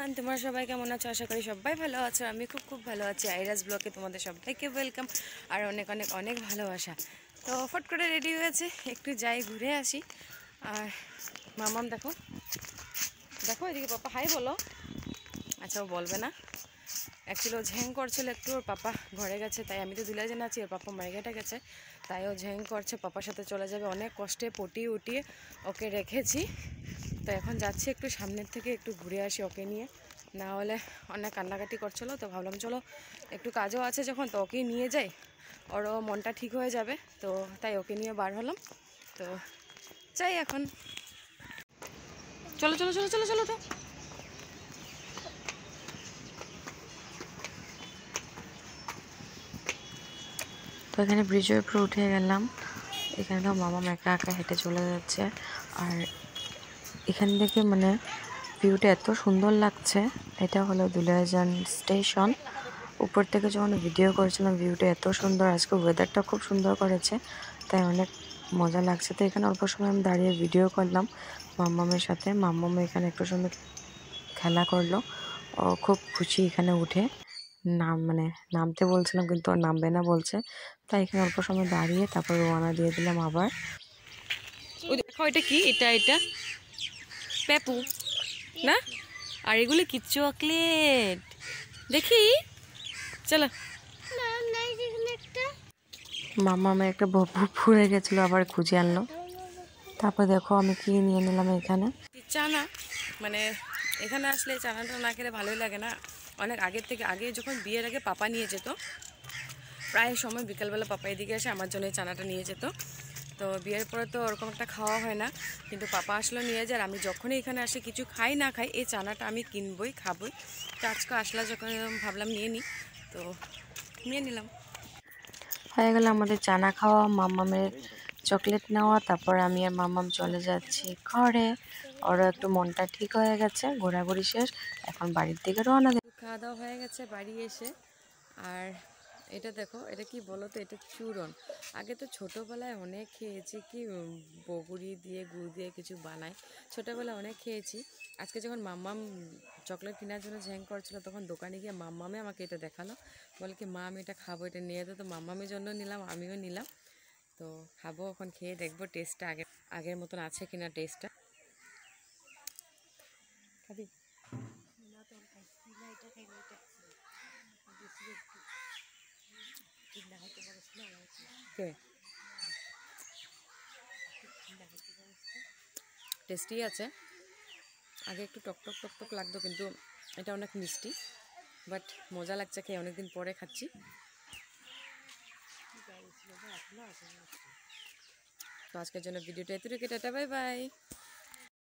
তোমরা সবাই কেমন আছো? আশা করি সবাই ভালো আছো। আমি খুব খুব ভালো আছি। আইরাস ব্লগে তোমাদের সবাইকে ওয়েলকাম আর অনেক অনেক অনেক ভালোবাসা। তো ফট করে রেডি হয়েছে, একটু যাই ঘুরে আসি। আর মামাম দেখো দেখো এদিকে, পাপা হাই বলো। আচ্ছা, ও বলবে না, অ্যাকচুয়ালি ও ঝ্যাং করছিল একটু। ওর পাপা ঘরে গেছে, তাই আমি তো দুলাই জানা আছি, ওর পাপা মার্কেটে গেছে, তাই ও ঝ্যাং করছে, পাপার সাথে চলে যাবে। অনেক কষ্টে পটিয়ে উঠিয়ে ওকে রেখেছি। তো এখন যাচ্ছি একটু সামনের থেকে একটু ঘুরে আসি ওকে নিয়ে, না হলে অনেক কান্নাকাটি করছিলো। তো ভাবলাম চলো একটু কাজও আছে যখন, তো ওকেই নিয়ে যাই, ওরও মনটা ঠিক হয়ে যাবে। তো তাই ওকে নিয়ে বার হলাম। তো চাই এখন, চলো চলো চলো চলো চলো। তো এখানে ব্রিজের উপরে উঠে গেলাম। এখানে তো মামা একা একা হেঁটে চলে যাচ্ছে। আর এখান থেকে মানে ভিউটা এত সুন্দর লাগছে। এটা হলো দুলিয়াজান স্টেশন। উপর থেকে যখন ভিডিও করেছিলাম ভিউটা এত সুন্দর। আজকে ওয়েদারটা খুব সুন্দর করেছে, তাই অনেক মজা লাগছে। তো এখানে অল্প সময় আমি দাঁড়িয়ে ভিডিও করলাম মাম্মামের সাথে। মাম্মাম এখানে একটু সুন্দর খেলা করলো। ও খুব খুশি এখানে উঠে। নামতে বলছিলাম কিন্তু ও নামবে না বলছে। তাই এখানে অল্প সময় দাঁড়িয়ে তারপর রওনা দিয়ে দিলাম আবার। ওই দেখো, এটা কি? এটা পেপু না? আর এগুলো কি চকলেট? দেখি, চলো। মামা আমার একটা বপু ফুরে গেছিলো, আবার খুঁজে আনলো। তারপর দেখো আমি কি নিয়ে নিলাম এখানে, চানা। মানে এখানে আসলে চানাটা না খেলে ভালোই লাগে না। অনেক আগের থেকে, আগে যখন বিয়ের আগে পাপা নিয়ে যেত, প্রায় সময় বিকালবেলা পাপা এদিকে এসে আমার জন্য এই চানাটা নিয়ে যেত। তো বিয়ের পরে তো ওরকম একটা খাওয়া হয় না, কিন্তু পাপা আসলেও নিয়ে যায়। আর আমি যখনই এখানে আসে, কিছু খাই না খাই, এই চানাটা আমি কিনবই, খাবই। তো আজকে আসলে যখন ভাবলাম নিয়ে নিই, তো নিয়ে নিলাম। হয়ে গেল আমাদের চানা খাওয়া, মাম্মামের চকলেট নেওয়া। তারপর আমি আর মাম্মাম চলে যাচ্ছি ঘরে। ওরও একটু মনটা ঠিক হয়ে গেছে, ঘোরাঘুরি শেষ, এখন বাড়ির দিকে রওনা দেব। খাওয়া দাওয়া হয়ে গেছে বাড়ি এসে। আর এটা দেখো, এটা কি বলো তো, এটা চূরণ। আগে তো ছোটোবেলায় অনেক খেয়েছি, কি বগুড়ি দিয়ে গুড় দিয়ে কিছু বানায়, ছোটোবেলায় অনেক খেয়েছি। আজকে যখন মাম্মাম চকলেট কেনার জন্য ঝ্যাং করছিল, তখন দোকানে গিয়ে মাম্মামে আমাকে এটা দেখালো, বলে কি মা আমি এটা খাবো, এটা নিয়ে দো। তো মাম্মামের জন্য নিলাম, আমিও নিলাম। তো খাবো, এখন খেয়ে দেখবো টেস্টটা আগের মতন আছে কিনা টেস্টটা। খাবি? কে টেস্টি আছে। আগে একটু টকটক টকটক লাগতো, কিন্তু এটা অনেক মিষ্টি, বাট মজা লাগছে খেয়ে, অনেকদিন পরে খাচ্ছি। তো আজকের জন্য ভিডিওটা এতটুকু, টাটা, বাই বাই।